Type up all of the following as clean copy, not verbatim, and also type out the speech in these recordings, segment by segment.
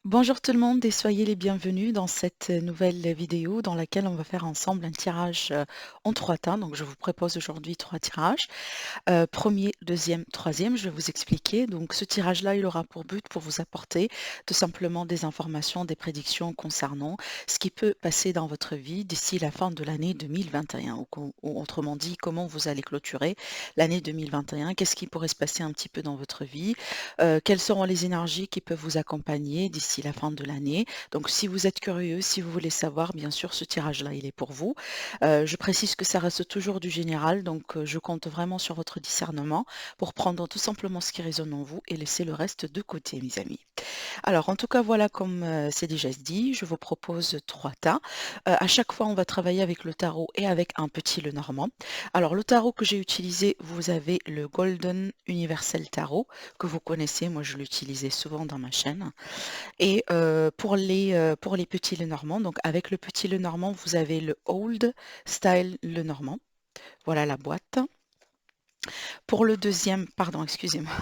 Bonjour tout le monde et soyez les bienvenus dans cette nouvelle vidéo dans laquelle on va faire ensemble un tirage en 3 temps. Donc je vous propose aujourd'hui 3 tirages. 1er, 2e, 3e, je vais vous expliquer. Donc ce tirage-là, il aura pour but pour vous apporter tout simplement des informations, des prédictions concernant ce qui peut passer dans votre vie d'ici la fin de l'année 2021 ou autrement dit, comment vous allez clôturer l'année 2021, qu'est-ce qui pourrait se passer un petit peu dans votre vie, quelles seront les énergies qui peuvent vous accompagner d'ici la fin de l'année. Donc si vous êtes curieux, si vous voulez savoir, bien sûr, ce tirage-là, il est pour vous. Je précise que ça reste toujours du général, donc je compte vraiment sur votre discernement pour prendre tout simplement ce qui résonne en vous et laisser le reste de côté, mes amis. Alors, en tout cas, voilà, comme c'est déjà dit, je vous propose 3 tas. À chaque fois, on va travailler avec le tarot et avec un petit Lenormand. Alors, le tarot que j'ai utilisé, vous avez le Golden Universal Tarot, que vous connaissez, moi je l'utilisais souvent dans ma chaîne. Et pour les petits Lenormand, donc avec le petit Lenormand, vous avez le Old Style Lenormand. Voilà la boîte. Pour le deuxième, pardon, excusez-moi.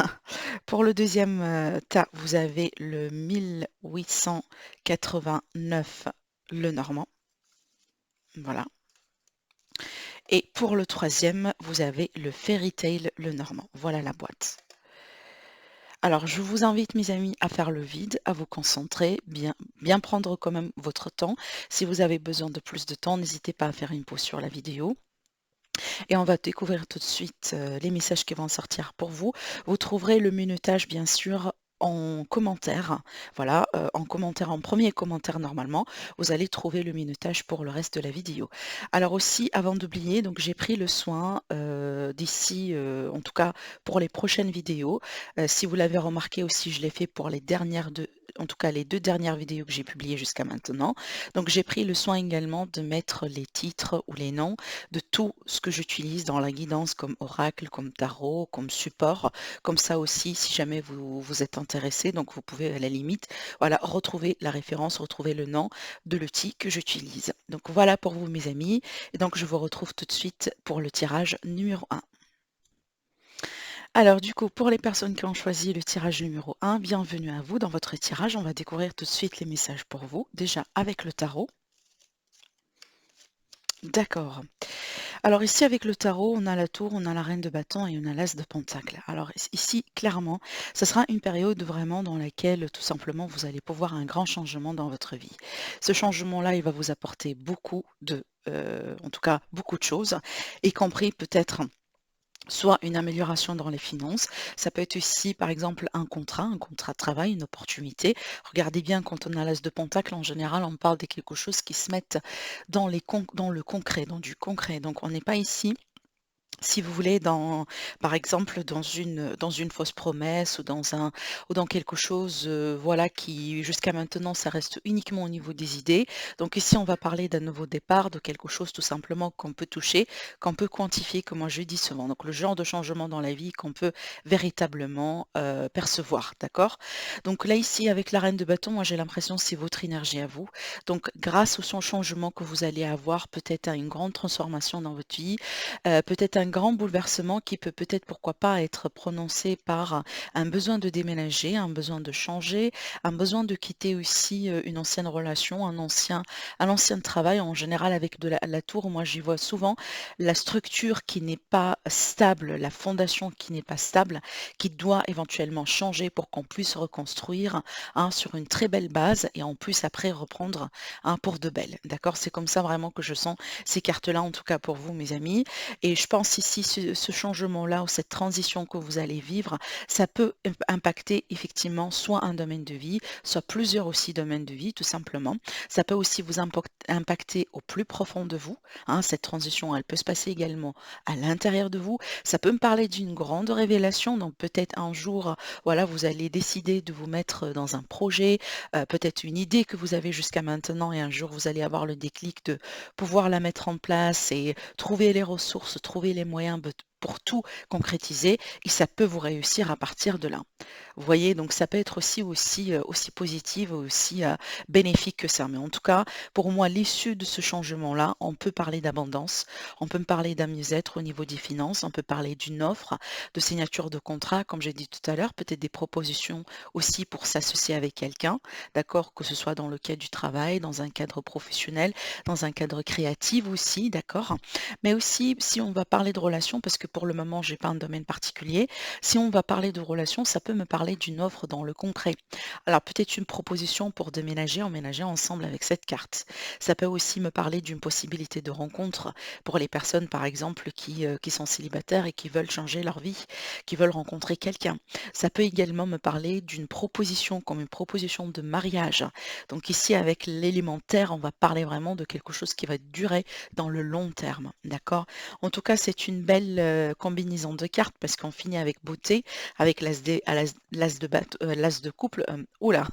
Pour le deuxième tas, vous avez le 1889 Lenormand. Voilà. Et pour le troisième, vous avez le Fairy Tale Lenormand. Voilà la boîte. Alors, je vous invite, mes amis, à faire le vide, à vous concentrer, bien prendre quand même votre temps. Si vous avez besoin de plus de temps, n'hésitez pas à faire une pause sur la vidéo. Et on va découvrir tout de suite les messages qui vont sortir pour vous. Vous trouverez le minutage, bien sûr, en commentaire. Voilà, en commentaire, en premier commentaire normalement, vous allez trouver le minutage pour le reste de la vidéo. Alors aussi, avant d'oublier, donc j'ai pris le soin d'ici, en tout cas pour les prochaines vidéos. Si vous l'avez remarqué aussi, je l'ai fait pour les dernières deux, en tout cas les 2 dernières vidéos que j'ai publiées jusqu'à maintenant. Donc j'ai pris le soin également de mettre les titres ou les noms de tout ce que j'utilise dans la guidance comme oracle, comme tarot, comme support. Comme ça aussi, si jamais vous êtes intéressé, donc vous pouvez à la limite, voilà, retrouver la référence, retrouver le nom de l'outil que j'utilise. Donc voilà pour vous mes amis. Et donc je vous retrouve tout de suite pour le tirage numéro 1. Alors du coup, pour les personnes qui ont choisi le tirage numéro 1, bienvenue à vous dans votre tirage. On va découvrir tout de suite les messages pour vous, déjà avec le tarot. D'accord. Alors ici avec le tarot, on a la tour, on a la reine de bâton et on a l'as de pentacle. Alors ici, clairement, ce sera une période vraiment dans laquelle tout simplement vous allez pouvoir un grand changement dans votre vie. Ce changement-là, il va vous apporter beaucoup de, en tout cas beaucoup de choses, y compris peut-être soit une amélioration dans les finances, ça peut être aussi par exemple un contrat de travail, une opportunité. Regardez bien quand on a l'as de pentacle, en général, on parle de quelque chose qui se met dans le concret, dans du concret. Donc on n'est pas ici si vous voulez, par exemple, dans une fausse promesse ou dans quelque chose, voilà, qui jusqu'à maintenant, ça reste uniquement au niveau des idées. Donc ici, on va parler d'un nouveau départ, de quelque chose tout simplement qu'on peut toucher, qu'on peut quantifier, comme moi je dis souvent. Donc le genre de changement dans la vie qu'on peut véritablement percevoir, d'accord? Donc là, ici, avec la reine de bâton, moi j'ai l'impression que c'est votre énergie à vous. Donc grâce au son changement que vous allez avoir, peut-être à une grande transformation dans votre vie, peut-être un grand bouleversement qui peut peut-être, pourquoi pas, être prononcé par un besoin de déménager, un besoin de changer, un besoin de quitter aussi, une ancienne relation, un ancien travail. En général, avec de la tour, moi, j'y vois souvent la structure qui n'est pas stable, la fondation qui n'est pas stable, qui doit éventuellement changer pour qu'on puisse reconstruire, hein, sur une très belle base et on puisse après reprendre, hein, pour de belles. D'accord? C'est comme ça vraiment que je sens ces cartes-là, en tout cas pour vous, mes amis. Et je pense ici, ce changement-là ou cette transition que vous allez vivre, ça peut impacter effectivement soit un domaine de vie, soit plusieurs aussi domaines de vie, tout simplement. Ça peut aussi vous impacter au plus profond de vous, hein. Cette transition, elle peut se passer également à l'intérieur de vous. Ça peut me parler d'une grande révélation, donc peut-être un jour, voilà, vous allez décider de vous mettre dans un projet, peut-être une idée que vous avez jusqu'à maintenant et un jour vous allez avoir le déclic de pouvoir la mettre en place et trouver les ressources, trouver les moyens pour tout concrétiser et ça peut vous réussir à partir de là. Vous voyez, donc ça peut être aussi positif, aussi bénéfique que ça. Mais en tout cas, pour moi, l'issue de ce changement-là, on peut parler d'abondance, on peut me parler d'un mieux-être au niveau des finances, on peut parler d'une offre, de signature de contrat, comme j'ai dit tout à l'heure, peut-être des propositions aussi pour s'associer avec quelqu'un, d'accord, que ce soit dans le cadre du travail, dans un cadre professionnel, dans un cadre créatif aussi, d'accord. Mais aussi, si on va parler de relations, parce que pour le moment, j'ai pas un domaine particulier, si on va parler de relations, ça peut me parler d'une offre dans le concret. Alors peut-être une proposition pour déménager, emménager ensemble avec cette carte. Ça peut aussi me parler d'une possibilité de rencontre pour les personnes, par exemple, qui sont célibataires et qui veulent changer leur vie, qui veulent rencontrer quelqu'un. Ça peut également me parler d'une proposition comme une proposition de mariage. Donc ici, avec l'élémentaire, on va parler vraiment de quelque chose qui va durer dans le long terme. D'accord? En tout cas, c'est une belle combinaison de cartes parce qu'on finit avec beauté, avec l'as de couple, oula,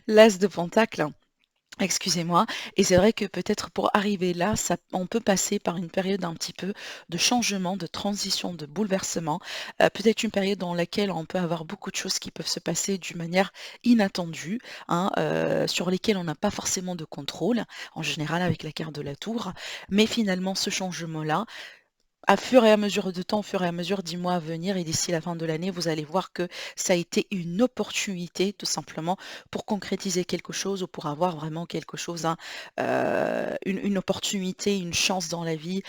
l'as de pentacle. Excusez-moi. Et c'est vrai que peut-être pour arriver là, on peut passer par une période un petit peu de changement, de transition, de bouleversement. Peut-être une période dans laquelle on peut avoir beaucoup de choses qui peuvent se passer d'une manière inattendue, hein, sur lesquelles on n'a pas forcément de contrôle, en général avec la carte de la tour. Mais finalement, ce changement-là, à fur et à mesure de temps, au fur et à mesure, 10 mois à venir et d'ici la fin de l'année, vous allez voir que ça a été une opportunité tout simplement pour concrétiser quelque chose ou pour avoir vraiment quelque chose, hein, une opportunité, une chance dans la vie,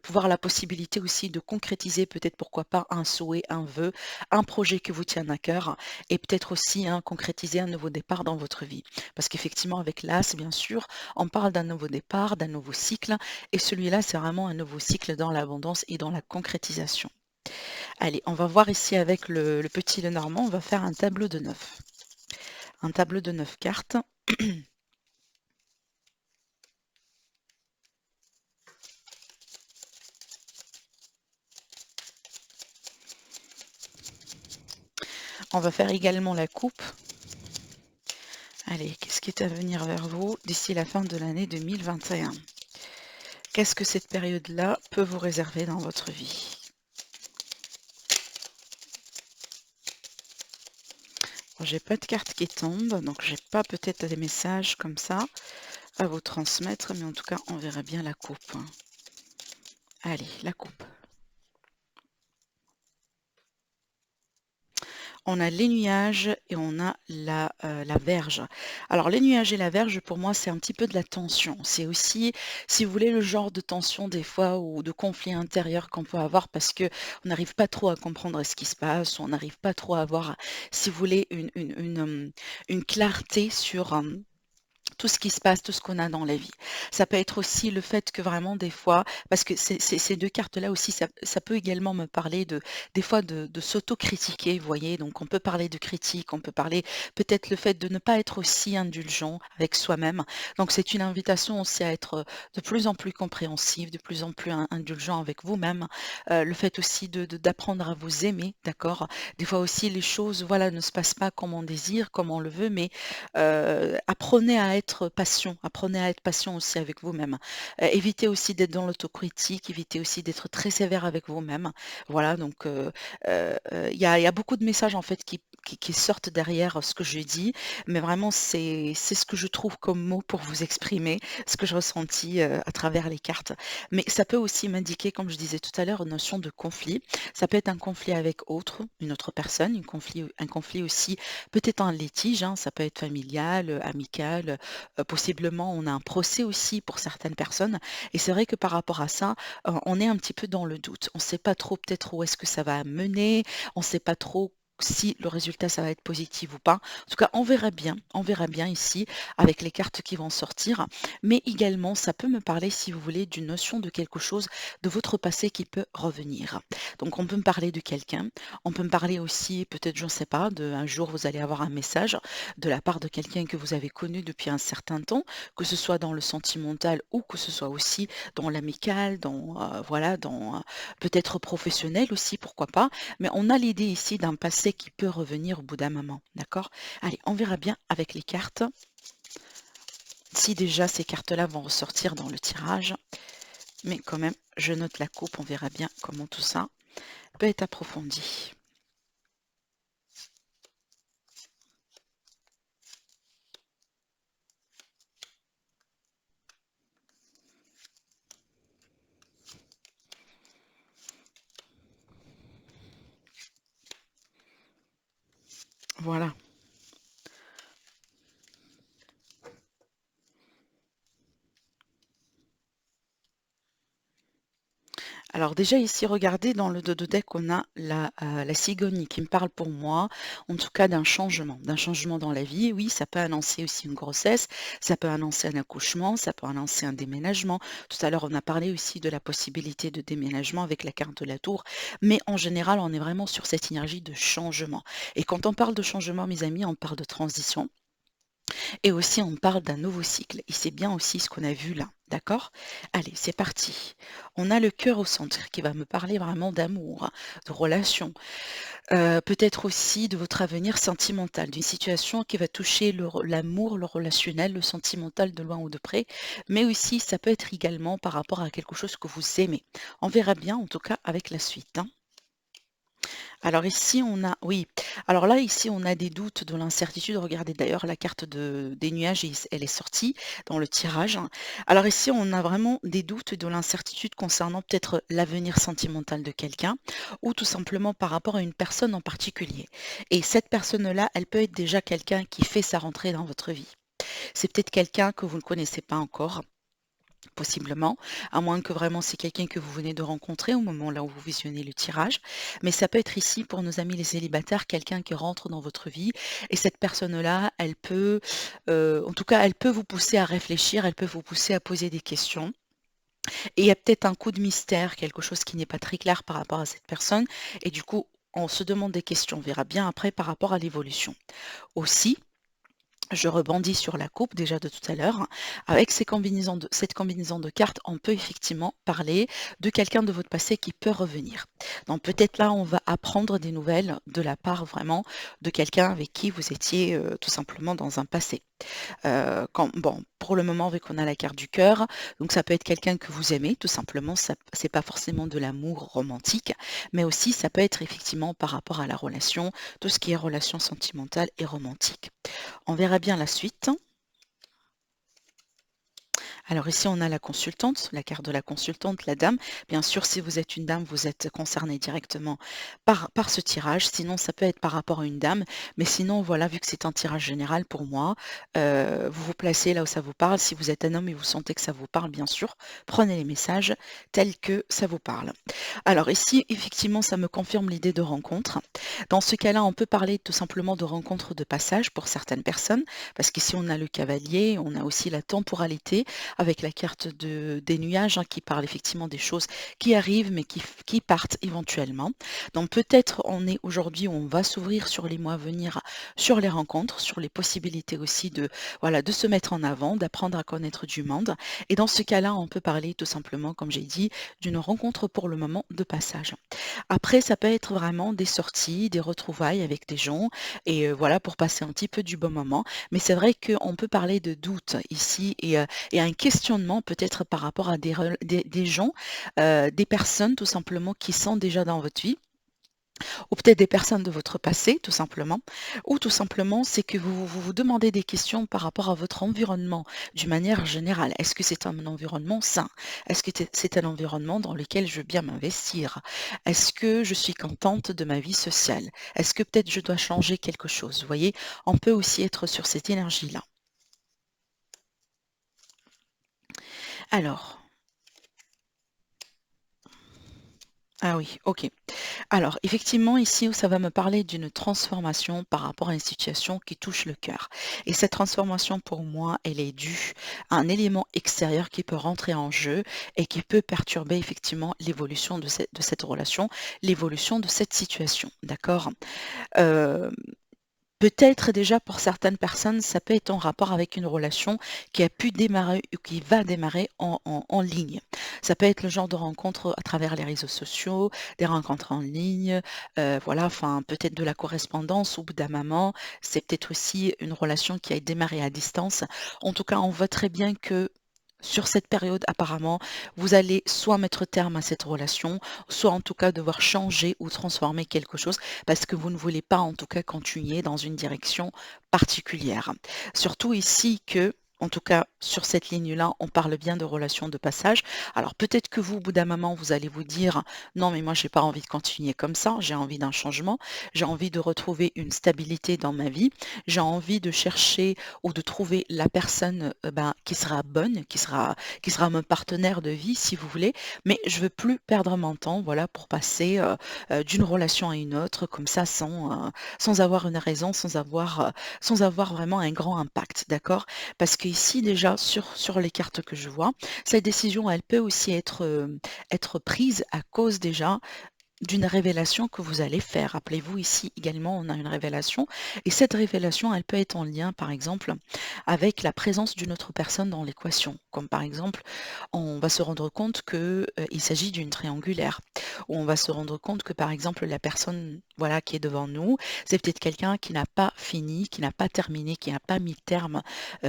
pouvoir la possibilité aussi de concrétiser peut-être pourquoi pas un souhait, un vœu, un projet qui vous tient à cœur et peut-être aussi, hein, concrétiser un nouveau départ dans votre vie. Parce qu'effectivement avec l'As, bien sûr, on parle d'un nouveau départ, d'un nouveau cycle et celui-là, c'est vraiment un nouveau cycle dans l'abondance et dans la concrétisation. Allez, on va voir ici avec le petit Lenormand, on va faire un tableau de 9. Un tableau de 9 cartes. On va faire également la coupe. Allez, qu'est-ce qui est à venir vers vous d'ici la fin de l'année 2021? Qu'est-ce que cette période-là peut vous réserver dans votre vie? Bon, j'ai pas de carte qui tombe, donc j'ai pas peut-être des messages comme ça à vous transmettre, mais en tout cas, on verra bien la coupe. Allez, la coupe. On a les nuages et on a la verge. Alors les nuages et la verge, pour moi, c'est un petit peu de la tension. C'est aussi, si vous voulez, le genre de tension des fois ou de conflit intérieur qu'on peut avoir parce que on n'arrive pas trop à comprendre ce qui se passe, ou on n'arrive pas trop à avoir, si vous voulez, une clarté sur tout ce qui se passe, tout ce qu'on a dans la vie. Ça peut être aussi le fait que vraiment des fois, parce que ces 2 cartes-là aussi, ça peut également me parler des fois de s'autocritiquer, vous voyez? Donc on peut parler de critique, on peut parler peut-être le fait de ne pas être aussi indulgent avec soi-même. Donc c'est une invitation aussi à être, de plus en plus compréhensif, de plus en plus indulgent avec vous-même. Le fait aussi d'apprendre à vous aimer, d'accord? Des fois aussi les choses, voilà, ne se passent pas comme on désire, comme on le veut, mais apprenez à être patient aussi avec vous-même. Évitez aussi d'être dans l'autocritique, évitez aussi d'être très sévère avec vous-même. Voilà, donc il y a beaucoup de messages en fait qui sortent derrière ce que je dis, mais vraiment c'est ce que je trouve comme mot pour vous exprimer ce que je ressentis à travers les cartes. Mais ça peut aussi m'indiquer, comme je disais tout à l'heure, une notion de conflit. Ça peut être un conflit avec une autre personne, un conflit aussi peut-être un litige, hein, ça peut être familial, amical, possiblement on a un procès aussi pour certaines personnes et c'est vrai que par rapport à ça, on est un petit peu dans le doute. On ne sait pas trop peut-être où est-ce que ça va mener, on ne sait pas trop si le résultat ça va être positif ou pas. En tout cas, on verra bien ici avec les cartes qui vont sortir, mais également ça peut me parler, si vous voulez, d'une notion de quelque chose de votre passé qui peut revenir. Donc on peut me parler de quelqu'un, on peut me parler aussi, peut-être, je ne sais pas, un jour vous allez avoir un message de la part de quelqu'un que vous avez connu depuis un certain temps, que ce soit dans le sentimental ou que ce soit aussi dans l'amical, voilà, peut-être professionnel aussi, pourquoi pas. Mais on a l'idée ici d'un passé qui peut revenir au bout d'un moment, d'accord? Allez, on verra bien avec les cartes. Si déjà ces cartes-là vont ressortir dans le tirage. mais quand même, je note la coupe, on verra bien comment tout ça peut être approfondi. Voilà. Alors déjà ici, regardez dans le dodeck, on a la cigogne qui me parle pour moi, en tout cas d'un changement dans la vie. Oui, ça peut annoncer aussi une grossesse, ça peut annoncer un accouchement, ça peut annoncer un déménagement. Tout à l'heure, on a parlé aussi de la possibilité de déménagement avec la carte de la tour, mais en général, on est vraiment sur cette énergie de changement. Et quand on parle de changement, mes amis, on parle de transition. Et aussi, on parle d'un nouveau cycle. Et c'est bien aussi ce qu'on a vu là. D'accord? Allez, c'est parti. On a le cœur au centre qui va me parler vraiment d'amour, de relation, peut-être aussi de votre avenir sentimental, d'une situation qui va toucher l'amour, le relationnel, le sentimental de loin ou de près, mais aussi ça peut être également par rapport à quelque chose que vous aimez. On verra bien en tout cas avec la suite, hein. Alors ici, on a oui, alors là, ici, on a des doutes, de l'incertitude. Regardez d'ailleurs la carte des nuages, elle est sortie dans le tirage, hein. Alors ici, on a vraiment des doutes et de l'incertitude concernant peut-être l'avenir sentimental de quelqu'un ou tout simplement par rapport à une personne en particulier. Et cette personne-là, elle peut être déjà quelqu'un qui fait sa rentrée dans votre vie. C'est peut-être quelqu'un que vous ne connaissez pas encore. Possiblement, à moins que vraiment c'est quelqu'un que vous venez de rencontrer au moment là où vous visionnez le tirage. Mais ça peut être ici pour nos amis les célibataires, quelqu'un qui rentre dans votre vie et cette personne-là, elle peut, en tout cas, elle peut vous pousser à réfléchir, elle peut vous pousser à poser des questions. Et il y a peut-être un coup de mystère, quelque chose qui n'est pas très clair par rapport à cette personne. Et du coup, on se demande des questions. On verra bien après par rapport à l'évolution. Aussi, je rebondis sur la coupe déjà de tout à l'heure, hein. Avec cette combinaison de cartes, on peut effectivement parler de quelqu'un de votre passé qui peut revenir. Donc peut-être là, on va apprendre des nouvelles de la part vraiment de quelqu'un avec qui vous étiez tout simplement dans un passé. Bon, pour le moment, vu qu'on a la carte du cœur, donc ça peut être quelqu'un que vous aimez, tout simplement. Ça, c'est pas forcément de l'amour romantique, mais aussi ça peut être effectivement par rapport à la relation, tout ce qui est relation sentimentale et romantique. On verra bien la suite. Alors ici, on a la consultante, la carte de la consultante, la dame. Bien sûr, si vous êtes une dame, vous êtes concerné directement par ce tirage. Sinon, ça peut être par rapport à une dame. Mais sinon, voilà, vu que c'est un tirage général pour moi, vous vous placez là où ça vous parle. Si vous êtes un homme et vous sentez que ça vous parle, bien sûr, prenez les messages tels que ça vous parle. Alors ici, effectivement, ça me confirme l'idée de rencontre. Dans ce cas-là, on peut parler tout simplement de rencontre de passage pour certaines personnes, parce qu'ici, on a le cavalier, on a aussi la temporalité avec la carte des nuages, hein, qui parle effectivement des choses qui arrivent mais qui partent éventuellement. Donc peut-être on est aujourd'hui où on va s'ouvrir sur les mois à venir, sur les rencontres, sur les possibilités aussi de, voilà, de se mettre en avant, d'apprendre à connaître du monde. Et dans ce cas-là, on peut parler tout simplement, comme j'ai dit, d'une rencontre pour le moment de passage. Après, ça peut être vraiment des sorties, des retrouvailles avec des gens et voilà, pour passer un petit peu du bon moment. Mais c'est vrai qu'on peut parler de doute ici et un questionnement peut-être par rapport à des gens, des personnes tout simplement qui sont déjà dans votre vie ou peut-être des personnes de votre passé tout simplement ou tout simplement c'est que vous demandez des questions par rapport à votre environnement d'une manière générale. Est-ce que c'est un environnement sain? Est-ce que c'est un environnement dans lequel je veux bien m'investir? Est-ce que je suis contente de ma vie sociale? Est-ce que peut-être je dois changer quelque chose? Vous voyez, on peut aussi être sur cette énergie-là. Alors, ah oui, OK. Alors, effectivement, ici, ça va me parler d'une transformation par rapport à une situation qui touche le cœur. Et cette transformation, pour moi, elle est due à un élément extérieur qui peut rentrer en jeu et qui peut perturber effectivement l'évolution de cette relation, l'évolution de cette situation. D'accord? Euh, Peut-être déjà pour certaines personnes, ça peut être en rapport avec une relation qui a pu démarrer ou qui va démarrer en ligne. Ça peut être le genre de rencontre à travers les réseaux sociaux, des rencontres en ligne, voilà, enfin peut-être de la correspondance au bout d'un moment. C'est peut-être aussi une relation qui a démarré à distance. En tout cas, on voit très bien que sur cette période, apparemment, vous allez soit mettre terme à cette relation, soit en tout cas devoir changer ou transformer quelque chose parce que vous ne voulez pas en tout cas continuer dans une direction particulière. Surtout ici que, en tout cas sur cette ligne-là, on parle bien de relations de passage. Alors peut-être que vous, au bout d'un moment, vous allez vous dire, non mais moi j'ai pas envie de continuer comme ça, j'ai envie d'un changement, j'ai envie de retrouver une stabilité dans ma vie, j'ai envie de chercher ou de trouver la personne, ben, qui sera bonne, qui sera mon partenaire de vie si vous voulez, mais je veux plus perdre mon temps, voilà, pour passer, d'une relation à une autre comme ça sans avoir une raison, sans avoir vraiment un grand impact, d'accord? Parce qu'ici déjà sur les cartes que je vois, cette décision elle peut aussi être prise à cause déjà d'une révélation que vous allez faire. Rappelez-vous ici également, on a une révélation et cette révélation, elle peut être en lien, par exemple, avec la présence d'une autre personne dans l'équation. Comme par exemple, on va se rendre compte que, il s'agit d'une triangulaire. Ou on va se rendre compte que, par exemple, la personne, voilà, qui est devant nous, c'est peut-être quelqu'un qui n'a pas fini, qui n'a pas terminé, qui n'a pas mis terme,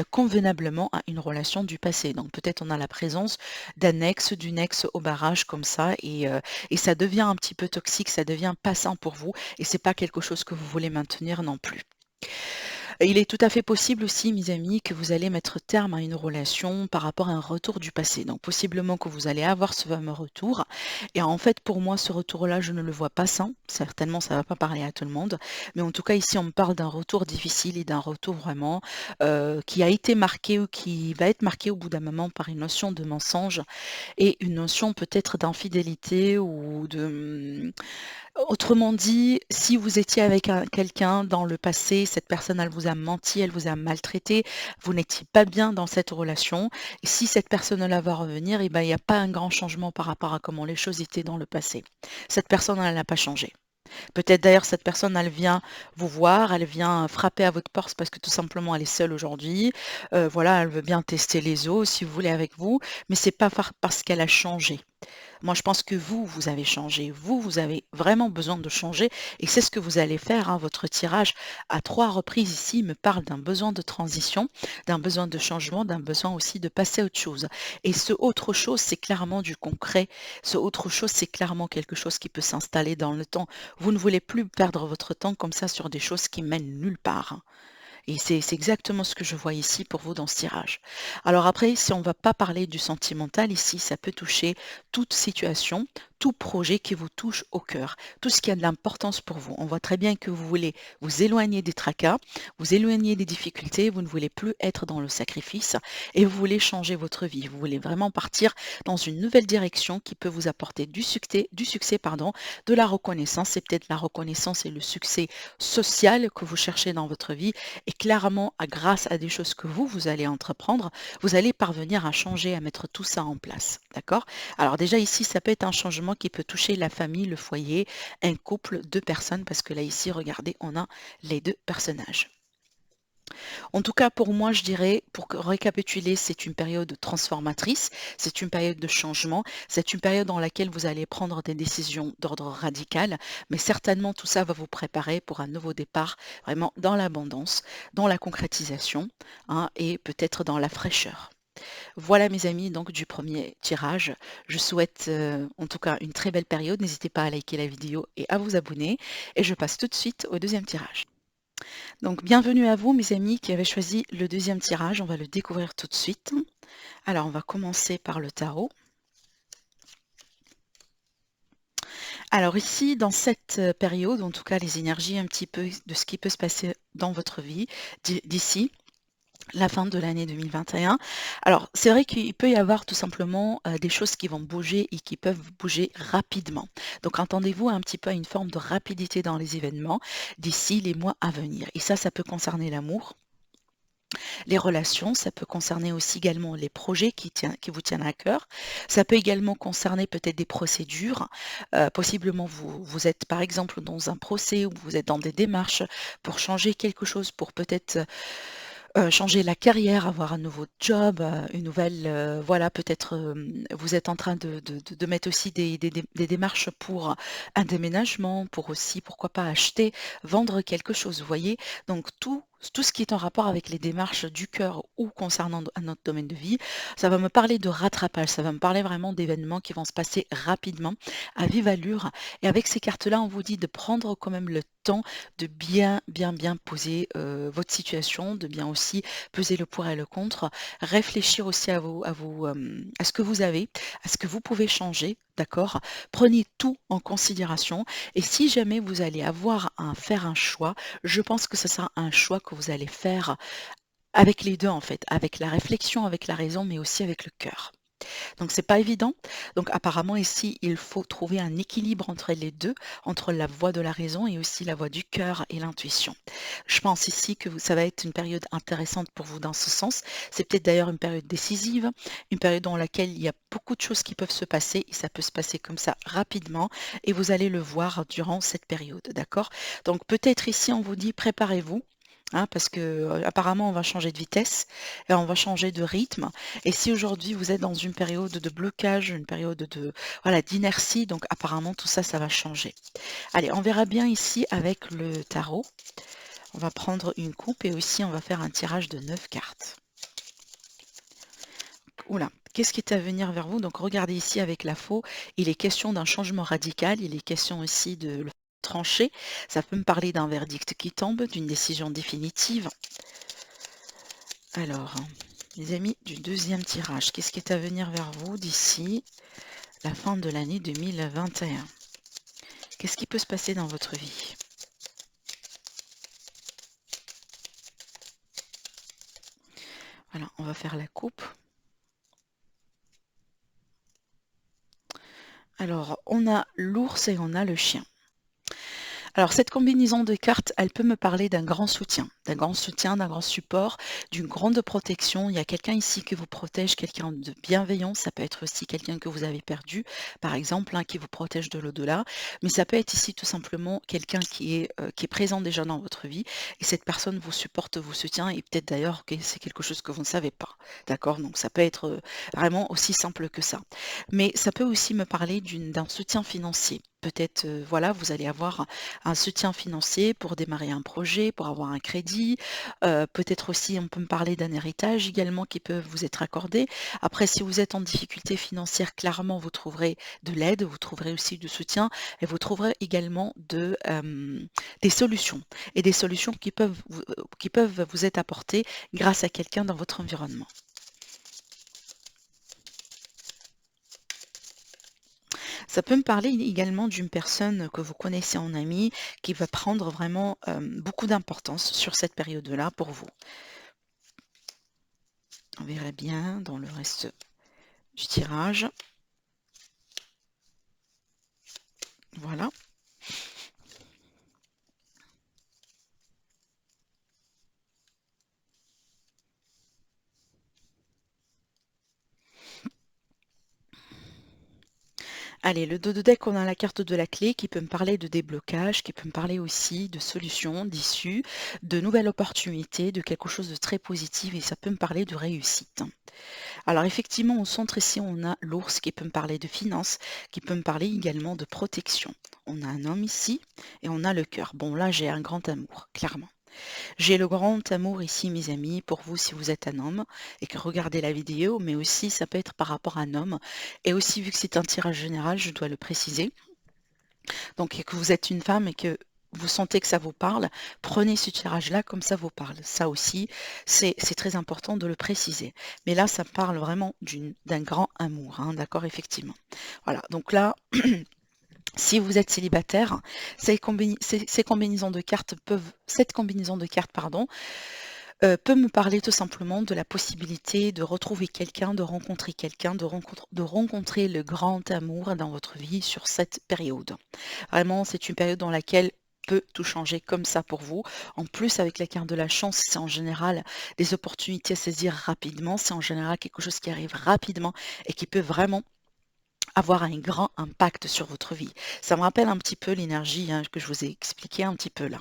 convenablement à une relation du passé. Donc peut-être on a la présence d'un ex, d'une ex au barrage comme ça et ça devient un petit peu toxique, ça devient pas sain pour vous et c'est pas quelque chose que vous voulez maintenir non plus. Il est tout à fait possible aussi, mes amis, que vous allez mettre terme à une relation par rapport à un retour du passé. Donc possiblement que vous allez avoir ce fameux retour. Et en fait, pour moi, ce retour-là, je ne le vois pas sain. Certainement, ça ne va pas parler à tout le monde. Mais en tout cas, ici, on me parle d'un retour difficile et d'un retour vraiment qui a été marqué ou qui va être marqué au bout d'un moment par une notion de mensonge et une notion peut-être d'infidélité ou autrement dit, si vous étiez avec quelqu'un dans le passé, cette personne, elle vous a menti, elle vous a maltraité, vous n'étiez pas bien dans cette relation. Et si cette personne-là va revenir, eh ben, il n'y a pas un grand changement par rapport à comment les choses étaient dans le passé. Cette personne, elle n'a pas changé. Peut-être d'ailleurs cette personne, elle vient vous voir, elle vient frapper à votre porte parce que tout simplement elle est seule aujourd'hui. Voilà, elle veut bien tester les eaux, si vous voulez, avec vous, mais c'est pas parce qu'elle a changé. Moi, je pense que vous, vous avez changé. Vous, vous avez vraiment besoin de changer et c'est ce que vous allez faire, hein. Votre tirage à 3 reprises ici me parle d'un besoin de transition, d'un besoin de changement, d'un besoin aussi de passer à autre chose. Et ce autre chose, c'est clairement du concret. Ce autre chose, c'est clairement quelque chose qui peut s'installer dans le temps. Vous ne voulez plus perdre votre temps comme ça sur des choses qui mènent nulle part, hein. Et c'est exactement ce que je vois ici pour vous dans ce tirage. Alors après, si on ne va pas parler du sentimental ici, ça peut toucher toute situation, tout projet qui vous touche au cœur, tout ce qui a de l'importance pour vous. On voit très bien que vous voulez vous éloigner des tracas, vous éloigner des difficultés, vous ne voulez plus être dans le sacrifice et vous voulez changer votre vie. Vous voulez vraiment partir dans une nouvelle direction qui peut vous apporter du succès, pardon, de la reconnaissance. C'est peut-être la reconnaissance et le succès social que vous cherchez dans votre vie et clairement, grâce à des choses que vous allez entreprendre, vous allez parvenir à changer, à mettre tout ça en place. D'accord? Alors déjà ici, ça peut être un changement qui peut toucher la famille, le foyer, un couple, deux personnes, parce que là ici, regardez, on a les deux personnages. En tout cas, pour moi, je dirais, récapituler, c'est une période transformatrice, c'est une période de changement, c'est une période dans laquelle vous allez prendre des décisions d'ordre radical, mais certainement tout ça va vous préparer pour un nouveau départ, vraiment dans l'abondance, dans la concrétisation, hein, et peut-être dans la fraîcheur. Voilà mes amis, donc du premier tirage. Je souhaite en tout cas une très belle période. N'hésitez pas à liker la vidéo et à vous abonner. Et je passe tout de suite au deuxième tirage. Donc, bienvenue à vous, mes amis, qui avez choisi le deuxième tirage. On va le découvrir tout de suite. Alors, on va commencer par le tarot. Alors ici, dans cette période, en tout cas les énergies un petit peu de ce qui peut se passer dans votre vie d'ici la fin de l'année 2021. Alors, c'est vrai qu'il peut y avoir tout simplement des choses qui vont bouger et qui peuvent bouger rapidement. Donc, attendez-vous un petit peu à une forme de rapidité dans les événements d'ici les mois à venir. Et ça peut concerner l'amour, les relations, ça peut concerner aussi également les projets qui vous tiennent à cœur. Ça peut également concerner peut-être des procédures. Possiblement, vous êtes par exemple dans un procès ou vous êtes dans des démarches pour changer quelque chose, pour peut-être changer la carrière, avoir un nouveau job, une nouvelle, voilà, peut-être vous êtes en train de mettre aussi des démarches pour un déménagement, pour aussi, pourquoi pas, acheter, vendre quelque chose, vous voyez? Donc tout tout ce qui est en rapport avec les démarches du cœur ou concernant notre domaine de vie, ça va me parler de rattrapage, ça va me parler vraiment d'événements qui vont se passer rapidement, à vive allure. Et avec ces cartes-là, on vous dit de prendre quand même le temps de bien, bien, bien poser votre situation, de bien aussi peser le pour et le contre, réfléchir aussi à ce que vous avez, à ce que vous pouvez changer, d'accord? Prenez tout en considération. Et si jamais vous allez avoir à faire un choix, je pense que ce sera un choix que vous allez faire avec les 2 en fait, avec la réflexion, avec la raison, mais aussi avec le cœur. Donc c'est pas évident. Donc apparemment ici, il faut trouver un équilibre entre les 2, entre la voix de la raison et aussi la voix du cœur et l'intuition. Je pense ici que ça va être une période intéressante pour vous dans ce sens. C'est peut-être d'ailleurs une période décisive, une période dans laquelle il y a beaucoup de choses qui peuvent se passer et ça peut se passer comme ça rapidement et vous allez le voir durant cette période, d'accord? Donc peut-être ici on vous dit préparez-vous, hein, parce que apparemment on va changer de vitesse et on va changer de rythme. Et si aujourd'hui vous êtes dans une période de blocage, une période de voilà d'inertie, donc apparemment tout ça, ça va changer. Allez, on verra bien ici avec le tarot. On va prendre une coupe et aussi on va faire un tirage de 9 cartes. Oula, qu'est-ce qui est à venir vers vous? Donc regardez ici avec la faux, il est question d'un changement radical, il est question aussi de le trancher. Ça peut me parler d'un verdict qui tombe, d'une décision définitive. Alors, les amis du deuxième tirage, qu'est-ce qui est à venir vers vous d'ici la fin de l'année 2021? Qu'est-ce qui peut se passer dans votre vie? Voilà, on va faire la coupe. Alors, on a l'ours et on a le chien. Alors cette combinaison de cartes, elle peut me parler d'un grand soutien, d'un grand support, d'une grande protection. Il y a quelqu'un ici qui vous protège, quelqu'un de bienveillant. Ça peut être aussi quelqu'un que vous avez perdu, par exemple, hein, qui vous protège de l'au-delà. Mais ça peut être ici tout simplement quelqu'un qui est présent déjà dans votre vie et cette personne vous supporte, vous soutient et peut-être d'ailleurs que c'est quelque chose que vous ne savez pas. D'accord? Donc ça peut être vraiment aussi simple que ça. Mais ça peut aussi me parler d'un soutien financier. Peut-être, voilà, vous allez avoir un soutien financier pour démarrer un projet, pour avoir un crédit. Peut-être aussi, on peut me parler d'un héritage également qui peut vous être accordé. Après, si vous êtes en difficulté financière, clairement, vous trouverez de l'aide, vous trouverez aussi du soutien et vous trouverez également des solutions et des solutions qui peuvent vous être apportées grâce à quelqu'un dans votre environnement. Ça peut me parler également d'une personne que vous connaissez en ami qui va prendre vraiment beaucoup d'importance sur cette période-là pour vous. On verra bien dans le reste du tirage. Voilà. Allez, le dos de deck, on a la carte de la clé qui peut me parler de déblocage, qui peut me parler aussi de solutions, d'issues, de nouvelles opportunités, de quelque chose de très positif et ça peut me parler de réussite. Alors effectivement, au centre ici, on a l'ours qui peut me parler de finances, qui peut me parler également de protection. On a un homme ici et on a le cœur. Bon, là, j'ai un grand amour, clairement. J'ai le grand amour ici, mes amis, pour vous si vous êtes un homme et que regardez la vidéo, mais aussi ça peut être par rapport à un homme. Et aussi, vu que c'est un tirage général, je dois le préciser. Donc, que vous êtes une femme et que vous sentez que ça vous parle, prenez ce tirage-là comme ça vous parle. Ça aussi, c'est très important de le préciser. Mais là, ça parle vraiment d'un grand amour, hein, d'accord, effectivement. Voilà, donc là, si vous êtes célibataire, ces combinaisons de cartes cette combinaison de cartes, pardon, peut me parler tout simplement de la possibilité de retrouver quelqu'un, de rencontrer quelqu'un, de rencontrer le grand amour dans votre vie sur cette période. Vraiment, c'est une période dans laquelle peut tout changer comme ça pour vous. En plus, avec la carte de la chance, c'est en général des opportunités à saisir rapidement. C'est en général quelque chose qui arrive rapidement et qui peut vraiment avoir un grand impact sur votre vie. Ça me rappelle un petit peu l'énergie, hein, que je vous ai expliqué un petit peu là.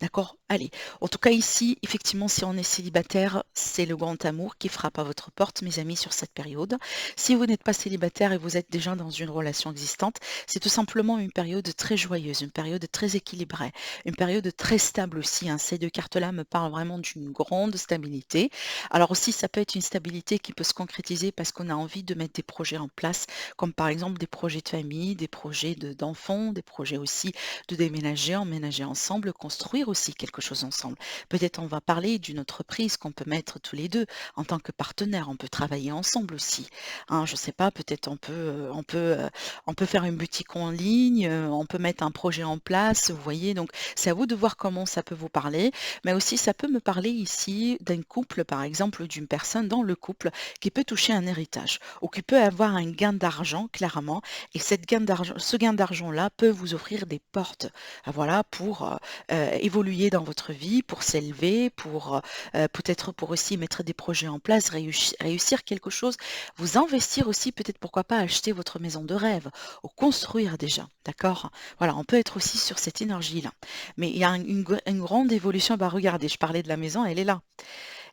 D'accord? Allez. En tout cas, ici, effectivement, si on est célibataire, c'est le grand amour qui frappe à votre porte, mes amis, sur cette période. Si vous n'êtes pas célibataire et vous êtes déjà dans une relation existante, c'est tout simplement une période très joyeuse, une période très équilibrée, une période très stable aussi, hein. Ces deux cartes-là me parlent vraiment d'une grande stabilité. Alors aussi, ça peut être une stabilité qui peut se concrétiser parce qu'on a envie de mettre des projets en place, comme par exemple des projets de famille, des projets d'enfants, des projets aussi de déménager, emménager ensemble, construire aussi quelque chose ensemble. Peut-être on va parler d'une entreprise qu'on peut mettre tous les deux en tant que partenaire. On peut travailler ensemble aussi, hein. Je ne sais pas, peut-être on peut faire une boutique en ligne, on peut mettre un projet en place, vous voyez. Donc c'est à vous de voir comment ça peut vous parler, mais aussi ça peut me parler ici d'un couple, par exemple, d'une personne dans le couple qui peut toucher un héritage ou qui peut avoir un gain d'argent clairement, et ce gain d'argent-là peut vous offrir des portes, voilà, pour évoluer dans votre vie, pour s'élever, pour peut-être pour aussi mettre des projets en place, réussir quelque chose, vous investir aussi, peut-être pourquoi pas acheter votre maison de rêve ou construire déjà, d'accord? Voilà, on peut être aussi sur cette énergie-là. Mais il y a une grande évolution. Bah regardez, je parlais de la maison, elle est là.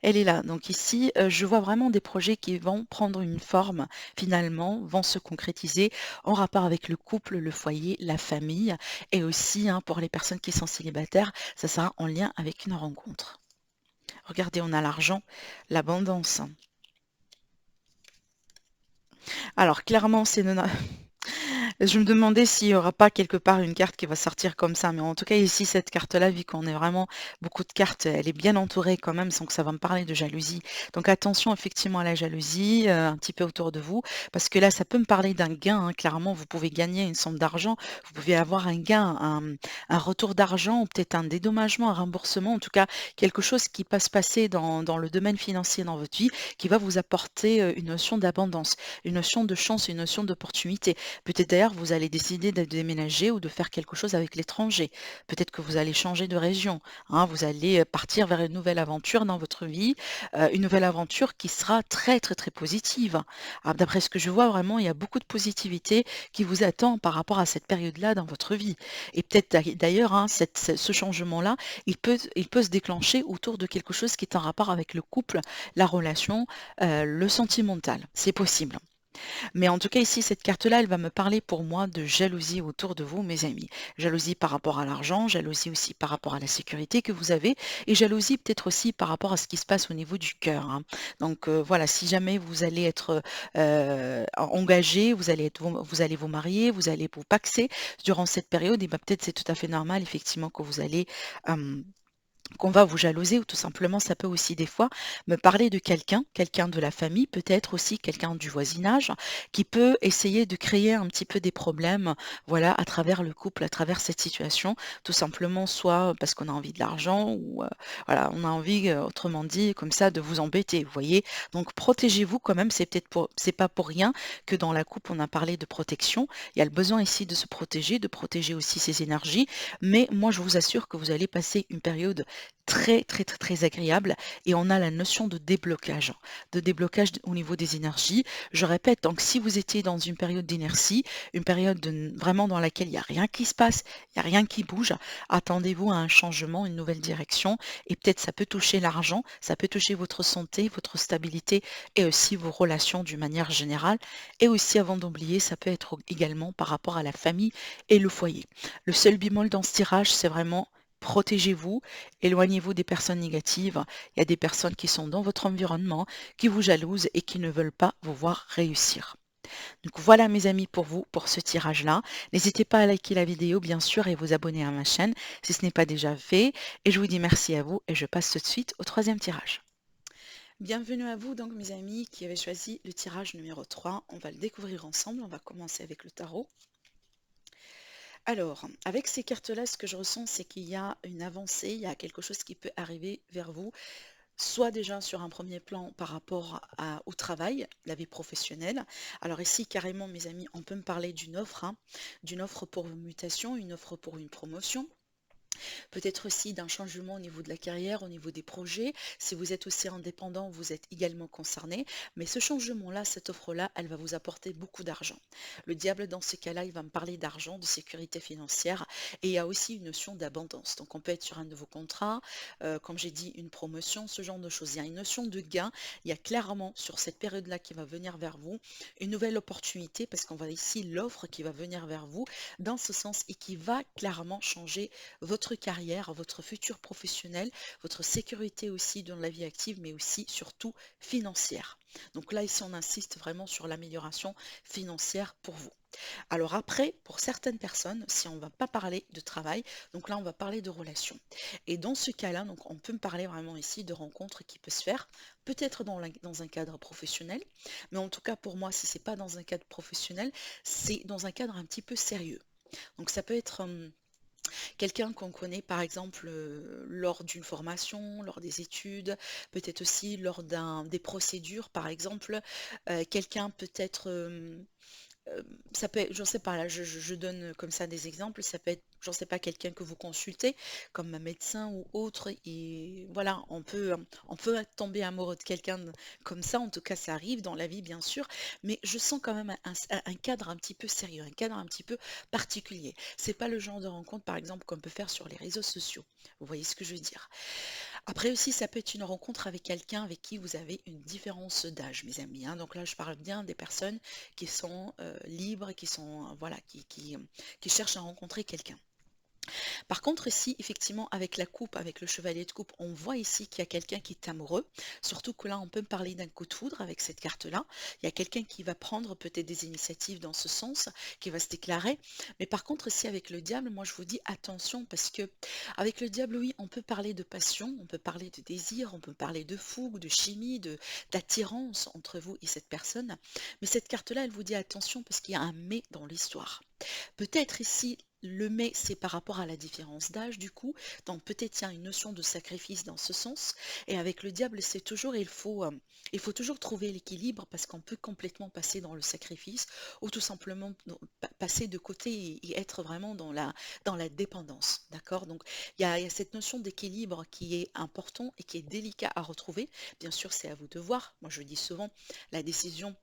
Elle est là. Donc ici, je vois vraiment des projets qui vont prendre une forme, finalement, vont se concrétiser en rapport avec le couple, le foyer, la famille, et aussi, hein, pour les personnes qui sont célibataires, ça sera en lien avec une rencontre. Regardez, on a l'argent, l'abondance. Alors clairement, c'est je me demandais s'il y aura pas quelque part une carte qui va sortir comme ça, mais en tout cas ici cette carte-là, vu qu'on est vraiment beaucoup de cartes, elle est bien entourée quand même, donc ça va me parler de jalousie. Donc attention effectivement à la jalousie, un petit peu autour de vous, parce que là ça peut me parler d'un gain, hein. Clairement, vous pouvez gagner une somme d'argent, vous pouvez avoir un gain, un retour d'argent ou peut-être un dédommagement, un remboursement, en tout cas quelque chose qui va se passer dans le domaine financier dans votre vie, qui va vous apporter une notion d'abondance, une notion de chance, une notion d'opportunité. Peut-être d'ailleurs vous allez décider de déménager ou de faire quelque chose avec l'étranger. Peut-être que vous allez changer de région, hein, vous allez partir vers une nouvelle aventure dans votre vie, une nouvelle aventure qui sera très très très positive. Alors, d'après ce que je vois, vraiment, il y a beaucoup de positivité qui vous attend par rapport à cette période-là dans votre vie. Et peut-être d'ailleurs, hein, ce changement-là, il peut se déclencher autour de quelque chose qui est en rapport avec le couple, la relation, le sentimental. C'est possible. Mais en tout cas, ici, cette carte-là, elle va me parler pour moi de jalousie autour de vous, mes amis. Jalousie par rapport à l'argent, jalousie aussi par rapport à la sécurité que vous avez, et jalousie peut-être aussi par rapport à ce qui se passe au niveau du cœur, hein. Donc voilà, si jamais vous allez être engagé, vous allez vous marier, vous allez vous paxer durant cette période, et ben peut-être c'est tout à fait normal, effectivement, que vous allez qu'on va vous jalouser, ou tout simplement ça peut aussi des fois me parler de quelqu'un, quelqu'un de la famille, peut-être aussi quelqu'un du voisinage, qui peut essayer de créer un petit peu des problèmes, voilà, à travers le couple, à travers cette situation, tout simplement soit parce qu'on a envie de l'argent ou voilà, on a envie, autrement dit, comme ça, de vous embêter, vous voyez. Donc protégez-vous quand même, c'est pas pour rien que dans la coupe on a parlé de protection. Il y a le besoin ici de se protéger, de protéger aussi ses énergies, mais moi je vous assure que vous allez passer une période très, très, très, très agréable, et on a la notion de déblocage au niveau des énergies. Je répète, donc si vous étiez dans une période d'inertie, une période vraiment dans laquelle il n'y a rien qui se passe, il n'y a rien qui bouge, attendez-vous à un changement, une nouvelle direction, et peut-être ça peut toucher l'argent, ça peut toucher votre santé, votre stabilité et aussi vos relations d'une manière générale. Et aussi, avant d'oublier, ça peut être également par rapport à la famille et le foyer. Le seul bémol dans ce tirage, c'est vraiment: protégez-vous, éloignez-vous des personnes négatives. Il y a des personnes qui sont dans votre environnement, qui vous jalousent et qui ne veulent pas vous voir réussir. Donc voilà mes amis pour vous, pour ce tirage-là. N'hésitez pas à liker la vidéo bien sûr et vous abonner à ma chaîne si ce n'est pas déjà fait. Et je vous dis merci à vous et je passe tout de suite au troisième tirage. Bienvenue à vous donc mes amis qui avez choisi le tirage numéro 3. On va le découvrir ensemble. On va commencer avec le tarot. Alors, avec ces cartes-là, ce que je ressens, c'est qu'il y a une avancée, il y a quelque chose qui peut arriver vers vous, soit déjà sur un premier plan par rapport au travail, la vie professionnelle. Alors ici, carrément, mes amis, on peut me parler d'une offre, hein, d'une offre pour une mutation, une offre pour une promotion. Peut-être aussi d'un changement au niveau de la carrière, au niveau des projets. Si vous êtes aussi indépendant, vous êtes également concerné. Mais ce changement-là, cette offre-là, elle va vous apporter beaucoup d'argent. Le diable, dans ce cas-là, il va me parler d'argent, de sécurité financière. Et il y a aussi une notion d'abondance. Donc, on peut être sur un nouveau contrat, comme j'ai dit, une promotion, ce genre de choses. Il y a une notion de gain. Il y a clairement, sur cette période-là qui va venir vers vous, une nouvelle opportunité, parce qu'on voit ici l'offre qui va venir vers vous dans ce sens et qui va clairement changer votre carrière, votre futur professionnel, votre sécurité aussi dans la vie active, mais aussi surtout financière. Donc là, ici, on insiste vraiment sur l'amélioration financière pour vous. Alors après, pour certaines personnes, si on ne va pas parler de travail, donc là, on va parler de relations. Et dans ce cas-là, donc on peut me parler vraiment ici de rencontres qui peuvent se faire, peut-être dans un cadre professionnel, mais en tout cas pour moi, si c'est pas dans un cadre professionnel, c'est dans un cadre un petit peu sérieux. Donc ça peut être quelqu'un qu'on connaît par exemple lors d'une formation, lors des études, peut-être aussi lors des procédures par exemple, quelqu'un peut-être ça peut être, j'en sais pas, là, je donne comme ça des exemples, ça peut être, j'en sais pas, quelqu'un que vous consultez, comme un médecin ou autre, et voilà, on peut tomber amoureux de quelqu'un comme ça, en tout cas, ça arrive dans la vie, bien sûr, mais je sens quand même un cadre un petit peu sérieux, un cadre un petit peu particulier. C'est pas le genre de rencontre, par exemple, qu'on peut faire sur les réseaux sociaux. Vous voyez ce que je veux dire? Après aussi, ça peut être une rencontre avec quelqu'un avec qui vous avez une différence d'âge, mes amis, hein. Donc là, je parle bien des personnes qui sont libres, qui sont, voilà, qui cherchent à rencontrer quelqu'un. Par contre, ici, effectivement, avec la coupe, avec le chevalier de coupe, on voit ici qu'il y a quelqu'un qui est amoureux. Surtout que là, on peut me parler d'un coup de foudre avec cette carte-là. Il y a quelqu'un qui va prendre peut-être des initiatives dans ce sens, qui va se déclarer. Mais par contre, ici, avec le diable, moi, je vous dis attention parce que avec le diable, oui, on peut parler de passion, on peut parler de désir, on peut parler de fougue, de chimie, d'attirance entre vous et cette personne. Mais cette carte-là, elle vous dit attention parce qu'il y a un mais dans l'histoire. Peut-être ici, le mais, c'est par rapport à la différence d'âge, du coup. Donc peut-être il y a une notion de sacrifice dans ce sens. Et avec le diable, c'est toujours, il faut toujours trouver l'équilibre parce qu'on peut complètement passer dans le sacrifice ou tout simplement passer de côté et être vraiment dans la dépendance. D'accord? Donc il y a cette notion d'équilibre qui est important et qui est délicat à retrouver. Bien sûr, c'est à vous de voir. Moi, je dis souvent, la décision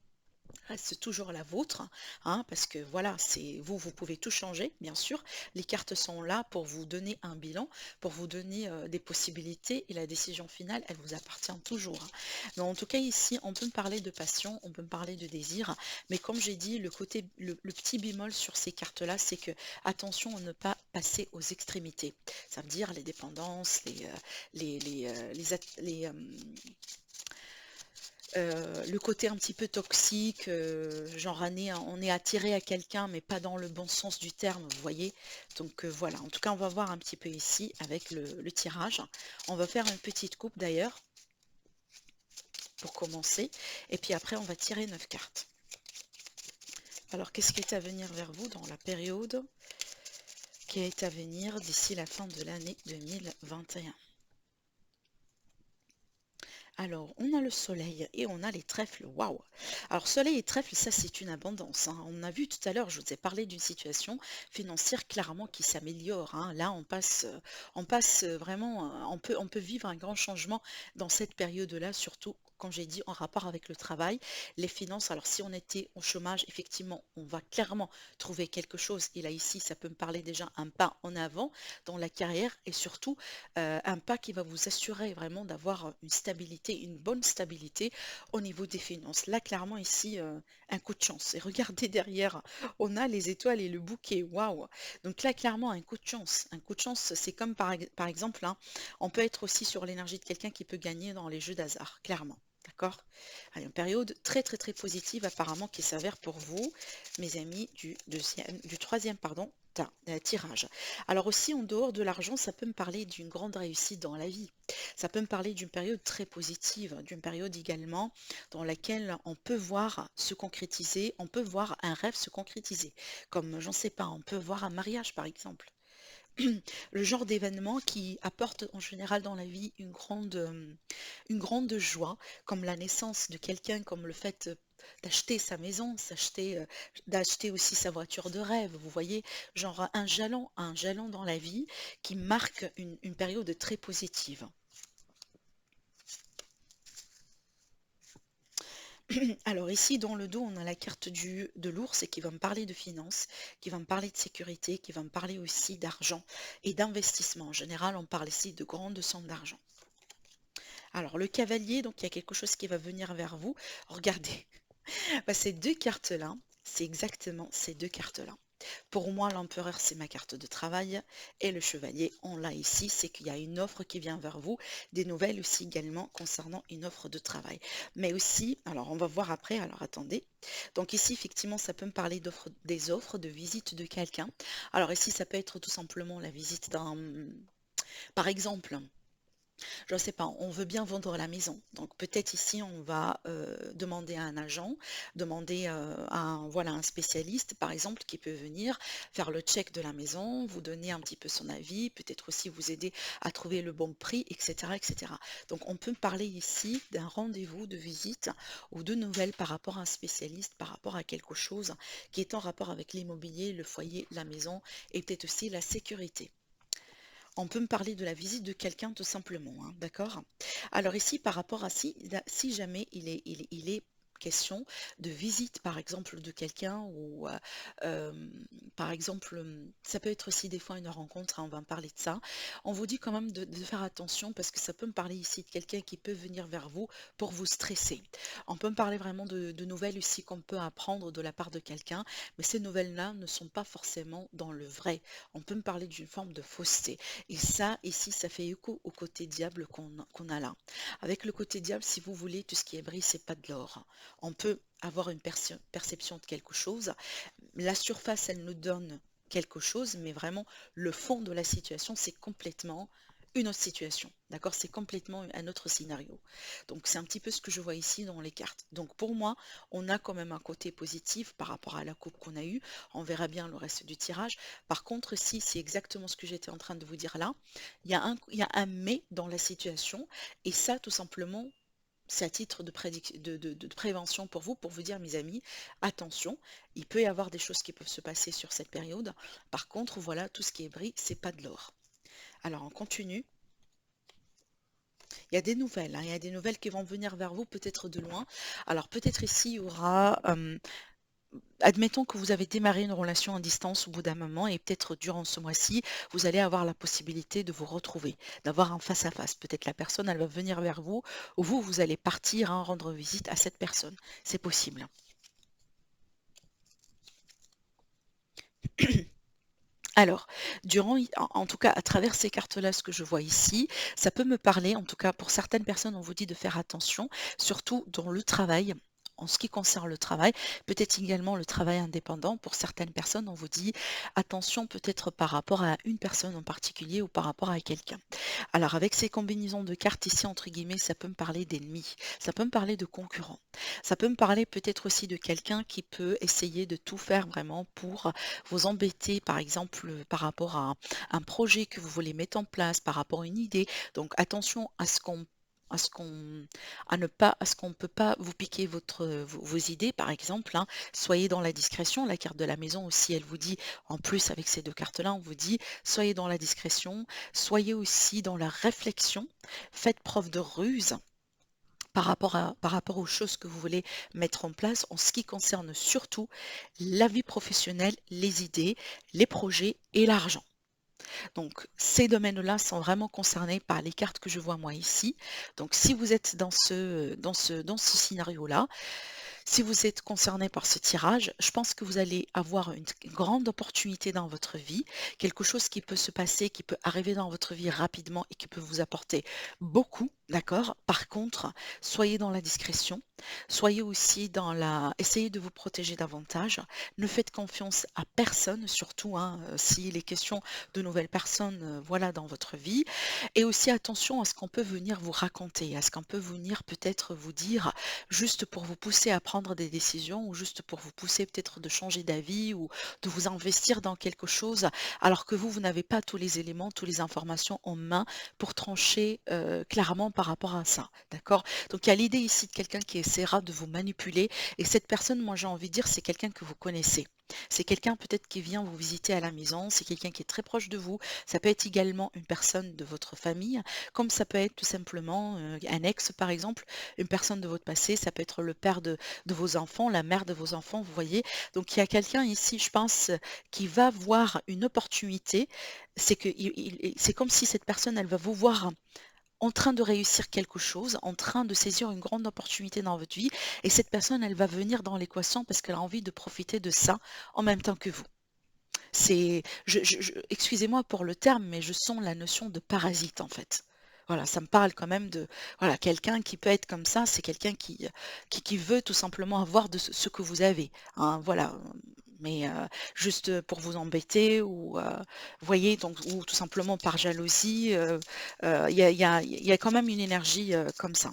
reste toujours la vôtre, hein, parce que voilà, c'est vous, vous pouvez tout changer, bien sûr. Les cartes sont là pour vous donner un bilan, pour vous donner des possibilités, et la décision finale, elle vous appartient toujours, hein. Mais en tout cas, ici, on peut me parler de passion, on peut me parler de désir, mais comme j'ai dit, le petit bémol sur ces cartes-là, c'est que attention à ne pas passer aux extrémités. Ça veut dire les dépendances, le côté un petit peu toxique, genre on est attiré à quelqu'un, mais pas dans le bon sens du terme, vous voyez. Donc voilà, en tout cas, on va voir un petit peu ici avec le tirage. On va faire une petite coupe d'ailleurs pour commencer. Et puis après, on va tirer 9 cartes. Alors, qu'est-ce qui est à venir vers vous dans la période qui est à venir d'ici la fin de l'année 2021? Alors, on a le soleil et on a les trèfles. Waouh! Alors, soleil et trèfle, ça, c'est une abondance, hein. On a vu tout à l'heure, je vous ai parlé d'une situation financière clairement qui s'améliore, hein. Là, on passe vraiment, on peut vivre un grand changement dans cette période-là, surtout, comme j'ai dit, en rapport avec le travail, les finances. Alors, si on était au chômage, effectivement, on va clairement trouver quelque chose. Et là, ici, ça peut me parler déjà un pas en avant dans la carrière et surtout, un pas qui va vous assurer vraiment d'avoir une stabilité, une bonne stabilité au niveau des finances. Là, clairement, ici, un coup de chance. Et regardez derrière, on a les étoiles et le bouquet. Waouh! Donc là, clairement, un coup de chance. Un coup de chance, c'est comme par exemple, hein, on peut être aussi sur l'énergie de quelqu'un qui peut gagner dans les jeux d'hasard, clairement. D'accord? Allez, une période très très très positive apparemment qui s'avère pour vous, mes amis, du troisième, pardon, tirage. Alors aussi, en dehors de l'argent, ça peut me parler d'une grande réussite dans la vie. Ça peut me parler d'une période très positive, d'une période également dans laquelle on peut voir se concrétiser, on peut voir un rêve se concrétiser. Comme, j'en sais pas, on peut voir un mariage par exemple. Le genre d'événement qui apporte en général dans la vie une grande joie, comme la naissance de quelqu'un, comme le fait d'acheter sa maison, d'acheter aussi sa voiture de rêve, vous voyez, genre un jalon dans la vie qui marque une période très positive. Alors ici, dans le dos, on a la carte de l'ours et qui va me parler de finances, qui va me parler de sécurité, qui va me parler aussi d'argent et d'investissement. En général, on parle ici de grandes sommes d'argent. Alors le cavalier, donc il y a quelque chose qui va venir vers vous. Regardez, bah, ces deux cartes-là, c'est exactement ces deux cartes-là. Pour moi, l'empereur, c'est ma carte de travail et le chevalier, on l'a ici, c'est qu'il y a une offre qui vient vers vous, des nouvelles aussi également concernant une offre de travail. Mais aussi, alors on va voir après, alors attendez. Donc ici, effectivement, ça peut me parler des offres de visite de quelqu'un. Alors ici, ça peut être tout simplement la visite par exemple, je ne sais pas, on veut bien vendre la maison. Donc peut-être ici, on va demander à un agent, demander voilà, un spécialiste, par exemple, qui peut venir faire le check de la maison, vous donner un petit peu son avis, peut-être aussi vous aider à trouver le bon prix, etc., etc. Donc on peut parler ici d'un rendez-vous de visite ou de nouvelles par rapport à un spécialiste, par rapport à quelque chose qui est en rapport avec l'immobilier, le foyer, la maison et peut-être aussi la sécurité. On peut me parler de la visite de quelqu'un tout simplement, hein, d'accord? Alors ici, par rapport à si jamais il est question de visite, par exemple, de quelqu'un ou, par exemple, ça peut être aussi des fois une rencontre, hein, on va me parler de ça. On vous dit quand même de faire attention parce que ça peut me parler ici de quelqu'un qui peut venir vers vous pour vous stresser. On peut me parler vraiment de nouvelles aussi qu'on peut apprendre de la part de quelqu'un, mais ces nouvelles-là ne sont pas forcément dans le vrai. On peut me parler d'une forme de fausseté. Et ça, ici, ça fait écho au côté diable qu'on a là. Avec le côté diable, si vous voulez, tout ce qui est brille, c'est pas de l'or. On peut avoir une perception de quelque chose. La surface, elle nous donne quelque chose, mais vraiment, le fond de la situation, c'est complètement une autre situation. D'accord? C'est complètement un autre scénario. Donc, c'est un petit peu ce que je vois ici dans les cartes. Donc, pour moi, on a quand même un côté positif par rapport à la coupe qu'on a eue. On verra bien le reste du tirage. Par contre, si c'est exactement ce que j'étais en train de vous dire là, il y a un mais dans la situation. Et ça, tout simplement, c'est à titre de prévention pour vous dire, mes amis, attention, il peut y avoir des choses qui peuvent se passer sur cette période. Par contre, voilà, tout ce qui est bris, c'est pas de l'or. Alors, on continue. Il y a des nouvelles, hein, il y a des nouvelles qui vont venir vers vous, peut-être de loin. Alors, peut-être ici, il y aura admettons que vous avez démarré une relation à distance au bout d'un moment et peut-être durant ce mois-ci, vous allez avoir la possibilité de vous retrouver, d'avoir un face-à-face. Peut-être la personne, elle va venir vers vous ou vous allez partir, hein, rendre visite à cette personne. C'est possible. Alors, en tout cas, à travers ces cartes-là, ce que je vois ici, ça peut me parler, en tout cas pour certaines personnes, on vous dit de faire attention, surtout dans le travail. En ce qui concerne le travail, peut-être également le travail indépendant. Pour certaines personnes, on vous dit attention peut-être par rapport à une personne en particulier ou par rapport à quelqu'un. Alors, avec ces combinaisons de cartes ici, entre guillemets, ça peut me parler d'ennemis, ça peut me parler de concurrents, ça peut me parler peut-être aussi de quelqu'un qui peut essayer de tout faire vraiment pour vous embêter, par exemple, par rapport à un projet que vous voulez mettre en place, par rapport à une idée. Donc attention à ce qu'on à ce qu'on ne peut pas vous piquer vos idées, par exemple, hein. Soyez dans la discrétion. La carte de la maison aussi, elle vous dit, en plus avec ces deux cartes-là, on vous dit, soyez dans la discrétion, soyez aussi dans la réflexion, faites preuve de ruse par rapport aux choses que vous voulez mettre en place en ce qui concerne surtout la vie professionnelle, les idées, les projets et l'argent. Donc, ces domaines-là sont vraiment concernés par les cartes que je vois moi ici. Donc, si vous êtes dans ce scénario-là, si vous êtes concerné par ce tirage, je pense que vous allez avoir une grande opportunité dans votre vie, quelque chose qui peut se passer, qui peut arriver dans votre vie rapidement et qui peut vous apporter beaucoup, d'accord? Par contre, soyez dans la discrétion, soyez aussi essayez de vous protéger davantage, ne faites confiance à personne, surtout hein, s'il est question de nouvelles personnes, voilà, dans votre vie, et aussi attention à ce qu'on peut venir vous raconter, à ce qu'on peut venir peut-être vous dire juste pour vous pousser à prendre des décisions ou juste pour vous pousser peut-être de changer d'avis ou de vous investir dans quelque chose alors que vous n'avez pas tous les éléments, toutes les informations en main pour trancher clairement par rapport à ça, d'accord? Donc il y a l'idée ici de quelqu'un qui essaiera de vous manipuler et cette personne, moi j'ai envie de dire, c'est quelqu'un que vous connaissez. C'est quelqu'un peut-être qui vient vous visiter à la maison, c'est quelqu'un qui est très proche de vous. Ça peut être également une personne de votre famille, comme ça peut être tout simplement un ex par exemple, une personne de votre passé, ça peut être le père de vos enfants, la mère de vos enfants, vous voyez. Donc il y a quelqu'un ici, je pense, qui va voir une opportunité. C'est que c'est comme si cette personne, elle va vous voir en train de réussir quelque chose, en train de saisir une grande opportunité dans votre vie, et cette personne, elle va venir dans l'équation parce qu'elle a envie de profiter de ça en même temps que vous. Excusez-moi pour le terme, mais je sens la notion de parasite en fait. Voilà, ça me parle quand même de, voilà, quelqu'un qui peut être comme ça, c'est quelqu'un qui veut tout simplement avoir de ce que vous avez, hein, voilà. Mais juste pour vous embêter ou voyez, donc, ou tout simplement par jalousie, il y a quand même une énergie comme ça.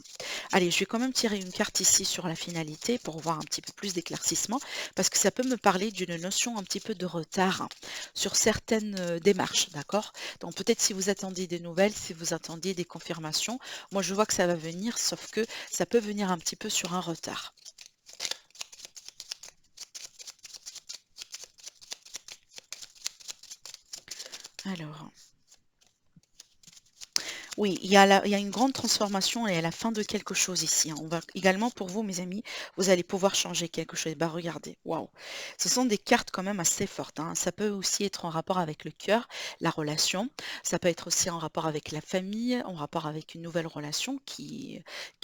Allez, je vais quand même tirer une carte ici sur la finalité pour voir un petit peu plus d'éclaircissement parce que ça peut me parler d'une notion un petit peu de retard sur certaines démarches, d'accord? Donc peut-être si vous attendiez des nouvelles, si vous attendiez des confirmations, moi je vois que ça va venir, sauf que ça peut venir un petit peu sur un retard. Alors. Oui, il y a une grande transformation et à la fin de quelque chose ici, hein. On va également pour vous, mes amis, vous allez pouvoir changer quelque chose. Bah, regardez, waouh! Ce sont des cartes quand même assez fortes, hein. Ça peut aussi être en rapport avec le cœur, la relation. Ça peut être aussi en rapport avec la famille, en rapport avec une nouvelle relation qui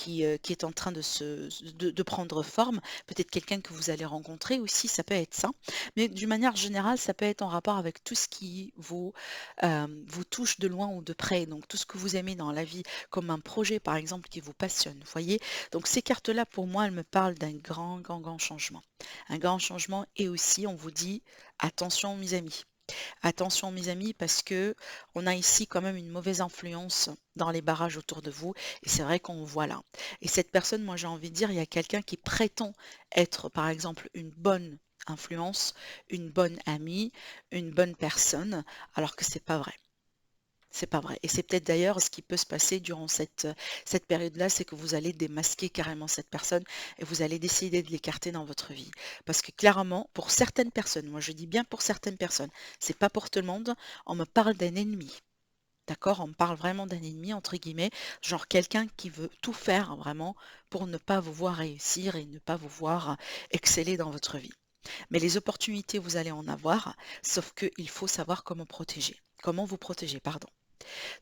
est en train de prendre forme. Peut-être quelqu'un que vous allez rencontrer aussi, ça peut être ça. Mais d'une manière générale, ça peut être en rapport avec tout ce qui vous touche de loin ou de près. Donc tout ce que vous aimez dans la vie, comme un projet par exemple qui vous passionne, vous voyez. Donc ces cartes-là, pour moi, elles me parlent d'un grand, grand, grand changement. Un grand changement et aussi, on vous dit, attention mes amis. Attention mes amis parce que on a ici quand même une mauvaise influence dans les barrages autour de vous et c'est vrai qu'on voit là. Et cette personne, moi j'ai envie de dire, il y a quelqu'un qui prétend être par exemple une bonne influence, une bonne amie, une bonne personne, alors que c'est pas vrai. C'est pas vrai. Et c'est peut-être d'ailleurs ce qui peut se passer durant cette période-là, c'est que vous allez démasquer carrément cette personne et vous allez décider de l'écarter dans votre vie. Parce que clairement, pour certaines personnes, moi je dis bien pour certaines personnes, c'est pas pour tout le monde, on me parle d'un ennemi. D'accord? On me parle vraiment d'un ennemi, entre guillemets, genre quelqu'un qui veut tout faire vraiment pour ne pas vous voir réussir et ne pas vous voir exceller dans votre vie. Mais les opportunités, vous allez en avoir, sauf qu'il faut savoir comment protéger. Comment vous protéger, pardon.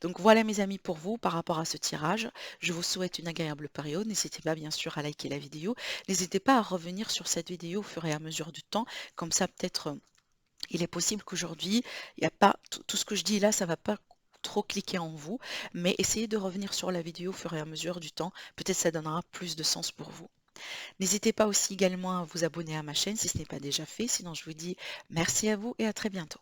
Donc voilà mes amis pour vous par rapport à ce tirage. Je vous souhaite une agréable période. N'hésitez pas bien sûr à liker la vidéo. N'hésitez pas à revenir sur cette vidéo au fur et à mesure du temps. Comme ça peut-être il est possible qu'aujourd'hui, il n'y a pas tout ce que je dis là, ça va pas trop cliquer en vous, mais essayez de revenir sur la vidéo au fur et à mesure du temps. Peut-être ça donnera plus de sens pour vous. N'hésitez pas aussi également à vous abonner à ma chaîne si ce n'est pas déjà fait. Sinon, je vous dis merci à vous et à très bientôt.